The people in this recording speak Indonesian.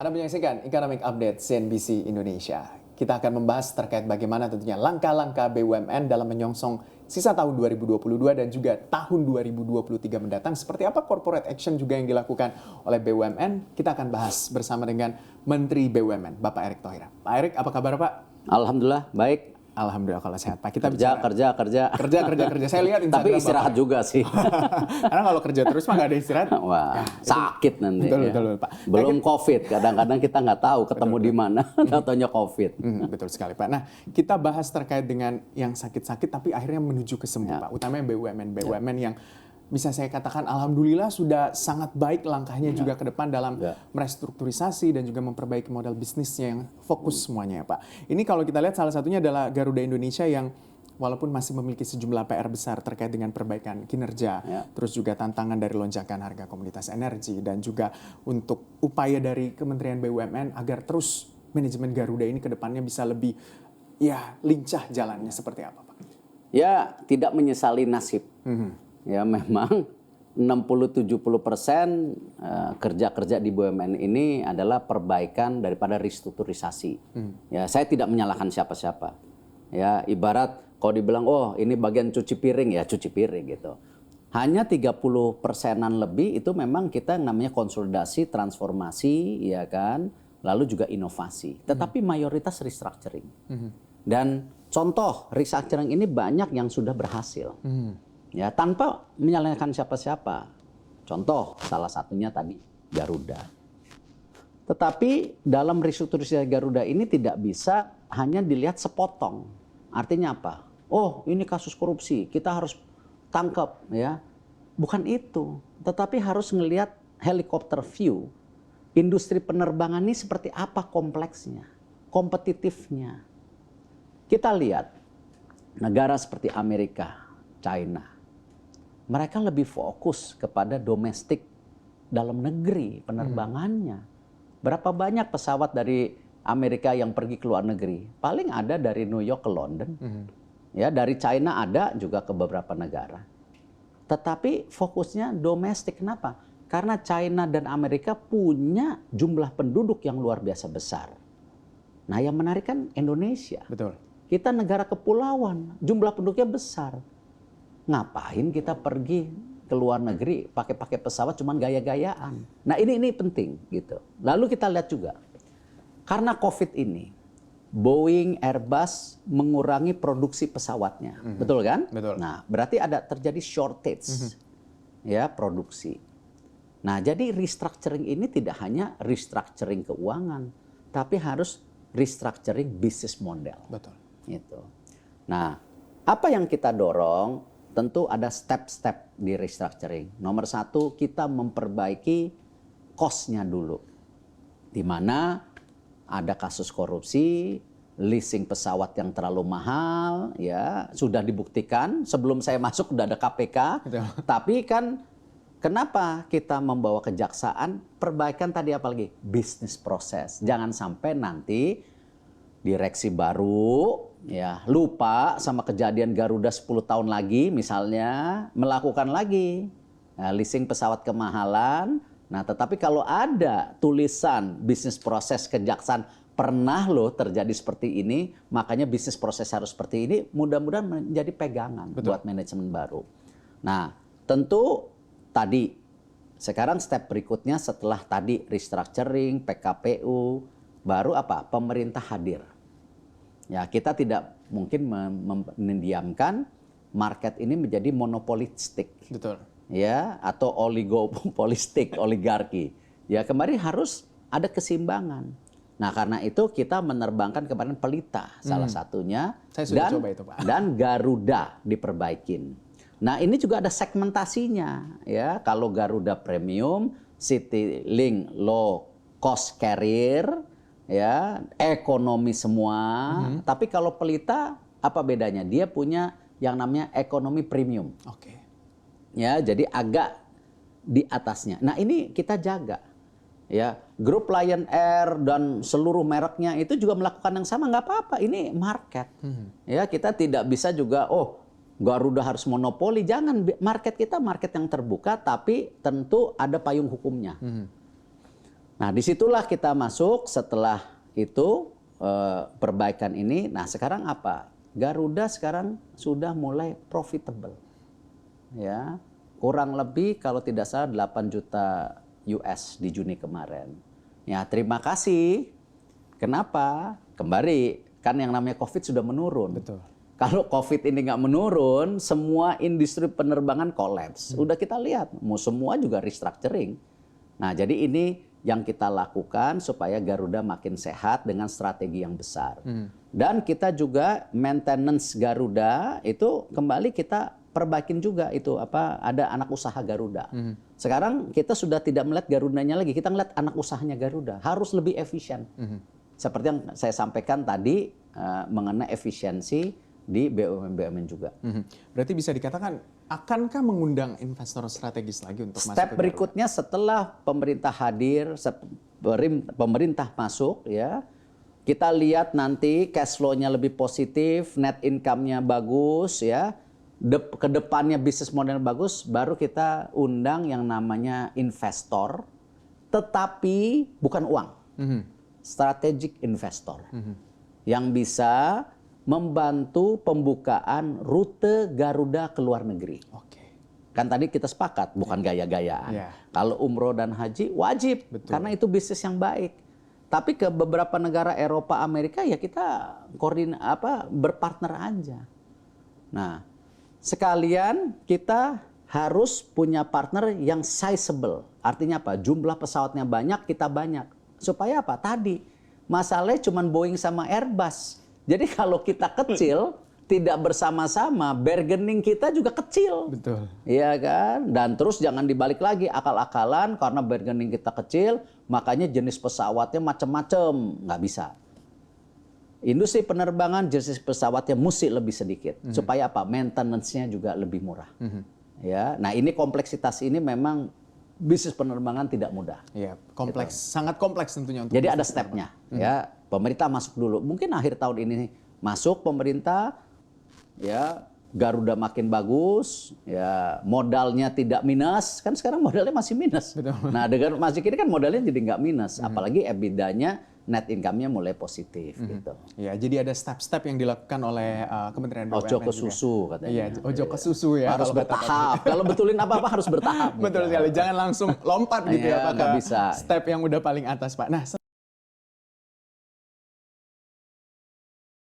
Anda menyaksikan Economic Update CNBC Indonesia. Kita akan membahas terkait bagaimana tentunya langkah-langkah BUMN dalam menyongsong sisa tahun 2022 dan juga tahun 2023 mendatang. Seperti apa corporate action juga yang dilakukan oleh BUMN, kita akan bahas bersama dengan Menteri BUMN, Bapak Erick Thohir. Pak Erick, apa kabar Pak? Alhamdulillah, baik. Alhamdulillah kalau sehat Pak. Kita kerja. Kerja. Saya lihat Instagram Tapi istirahat Bapak. Juga sih. Karena kalau kerja terus mah nggak ada istirahat. Wah, ya, sakit nanti. Betul, Pak. Belum COVID, kadang-kadang kita nggak tahu ketemu di mana, datanya COVID. Betul sekali Pak. Nah, kita bahas terkait dengan yang sakit-sakit tapi akhirnya menuju ke sembuh Pak. Utamanya BUMN yang bisa saya katakan alhamdulillah sudah sangat baik langkahnya juga ke depan dalam merestrukturisasi dan juga memperbaiki model bisnisnya yang fokus semuanya ya Pak. Ini kalau kita lihat salah satunya adalah Garuda Indonesia yang walaupun masih memiliki sejumlah PR besar terkait dengan perbaikan kinerja, terus juga tantangan dari lonjakan harga komoditas energi dan juga untuk upaya dari Kementerian BUMN agar terus manajemen Garuda ini ke depannya bisa lebih lincah jalannya seperti apa Pak? Ya, tidak menyesali nasib. Ya memang 60-70% kerja-kerja di BUMN ini adalah perbaikan daripada restrukturisasi. Ya, saya tidak menyalahkan siapa-siapa. Ya, ibarat kalau dibilang ini bagian cuci piring ya cuci piring gitu. Hanya 30%-an lebih itu memang kita namanya konsolidasi, transformasi, ya kan, lalu juga inovasi. Tetapi mayoritas restructuring. Dan contoh restructuring ini banyak yang sudah berhasil. Ya, tanpa menyalahkan siapa-siapa. Contoh salah satunya tadi Garuda. Tetapi dalam restrukturisasi Garuda ini tidak bisa hanya dilihat sepotong. Artinya apa? Oh, ini kasus korupsi, kita harus tangkap ya. Bukan itu, tetapi harus ngelihat helikopter view. Industri penerbangan ini seperti apa kompleksnya, kompetitifnya. Kita lihat negara seperti Amerika, China. Mereka lebih fokus kepada domestik dalam negeri penerbangannya. Berapa banyak pesawat dari Amerika yang pergi ke luar negeri? Paling ada dari New York ke London. Ya, dari China ada juga ke beberapa negara. Tetapi fokusnya domestik. Kenapa? Karena China dan Amerika punya jumlah penduduk yang luar biasa besar. Nah, yang menarik kan Indonesia. Betul. Kita negara kepulauan, jumlah penduduknya besar. Ngapain kita pergi ke luar negeri pakai pesawat cuman gaya-gayaan. Nah, ini penting gitu. Lalu kita lihat juga karena COVID ini Boeing, Airbus mengurangi produksi pesawatnya. Betul kan? Betul. Nah, berarti ada terjadi shortage ya produksi. Nah, jadi restructuring ini tidak hanya restructuring keuangan, tapi harus restructuring bisnis model. Betul. Gitu. Nah, apa yang kita dorong? Tentu ada step-step di restructuring. Nomor satu, kita memperbaiki cost-nya dulu. Di mana ada kasus korupsi, leasing pesawat yang terlalu mahal, ya sudah dibuktikan. Sebelum saya masuk sudah ada KPK. Betul. Tapi kan kenapa kita membawa kejaksaan? Perbaikan tadi apa lagi? Bisnis proses. Jangan sampai nanti direksi baru ya lupa sama kejadian Garuda 10 tahun lagi misalnya melakukan lagi leasing pesawat kemahalan. Nah, tetapi kalau ada tulisan bisnis proses kejaksaan pernah loh terjadi seperti ini, makanya bisnis proses harus seperti ini, mudah-mudahan menjadi pegangan buat manajemen baru. Nah, tentu tadi sekarang step berikutnya setelah tadi restructuring, PKPU, baru apa? Pemerintah hadir. Ya, kita tidak mungkin mendiamkan market ini menjadi monopolistik. Betul. Ya, atau oligopolistik, oligarki. Ya, kemarin harus ada keseimbangan. Nah, karena itu kita menerbangkan kemarin Pelita salah satunya. Saya sudah coba itu, Pak. Dan Garuda diperbaikin. Nah, ini juga ada segmentasinya. Ya, kalau Garuda Premium, Citylink Low Cost Carrier, ya ekonomi semua. Tapi kalau Pelita apa bedanya? Dia punya yang namanya ekonomi premium. Oke. Ya, jadi agak di atasnya. Nah, ini kita jaga. Ya, grup Lion Air dan seluruh mereknya itu juga melakukan yang sama, nggak apa-apa. Ini market. Ya, kita tidak bisa juga Garuda harus monopoli. Jangan, market kita market yang terbuka, tapi tentu ada payung hukumnya. Nah, disitulah kita masuk setelah itu perbaikan ini. Nah, sekarang apa? Garuda sekarang sudah mulai profitable. Ya, kurang lebih kalau tidak salah 8 juta US di Juni kemarin. Ya, terima kasih. Kenapa? Kembali, kan yang namanya COVID sudah menurun. Betul. Kalau COVID ini nggak menurun, semua industri penerbangan kolaps. Udah kita lihat, mau semua juga restructuring. Nah, jadi ini yang kita lakukan supaya Garuda makin sehat dengan strategi yang besar. Dan kita juga maintenance Garuda itu kembali kita perbaikin juga itu ada anak usaha Garuda. Sekarang kita sudah tidak melihat Garudanya lagi, kita melihat anak usahanya Garuda harus lebih efisien. Seperti yang saya sampaikan tadi mengenai efisiensi di BUMN juga. Berarti bisa dikatakan, akankah mengundang investor strategis lagi untuk masuk ke Step Garuda? berikutnya setelah pemerintah hadir, pemerintah masuk, ya, kita lihat nanti cash flow-nya lebih positif, net income-nya bagus, ya, kedepannya bisnis model bagus, baru kita undang yang namanya investor, tetapi bukan uang, strategic investor, yang bisa membantu pembukaan rute Garuda ke luar negeri. Oke. Kan tadi kita sepakat, bukan gaya-gayaan. Yeah. Kalau umroh dan haji wajib, karena itu bisnis yang baik. Tapi ke beberapa negara Eropa, Amerika ya kita berpartner aja. Nah, sekalian kita harus punya partner yang sizable. Artinya apa? Jumlah pesawatnya banyak, kita banyak. Supaya apa? Tadi masalahnya cuma Boeing sama Airbus. Jadi kalau kita kecil, tidak bersama-sama, bargaining kita juga kecil. Betul. Iya kan? Dan terus jangan dibalik lagi akal-akalan karena bargaining kita kecil, makanya jenis pesawatnya macam-macam. Nggak bisa. Industri penerbangan jenis pesawatnya mesti lebih sedikit. Supaya apa? Maintenance-nya juga lebih murah. Ya, nah ini kompleksitas ini memang bisnis penerbangan tidak mudah. Iya, kompleks, sangat kompleks tentunya untuk. Jadi ada stepnya, ya. Pemerintah masuk dulu. Mungkin akhir tahun ini masuk pemerintah, ya. Garuda makin bagus, ya. Modalnya tidak minus, kan sekarang modalnya masih minus. Betul. Nah dengan masuk ini kan modalnya jadi nggak minus, apalagi EBITDA-nya net income-nya mulai positif, gitu. Ya, jadi ada step-step yang dilakukan oleh Kementerian BUMN. Ojo ke susu katanya. Iya, ojo ke susu ya. Harus kalau kata bertahap. Kalau betulin apa-apa harus bertahap. Betul sekali, jangan langsung lompat gitu Iya, ya Pak nggak ke bisa. step yang udah paling atas Pak. Nah,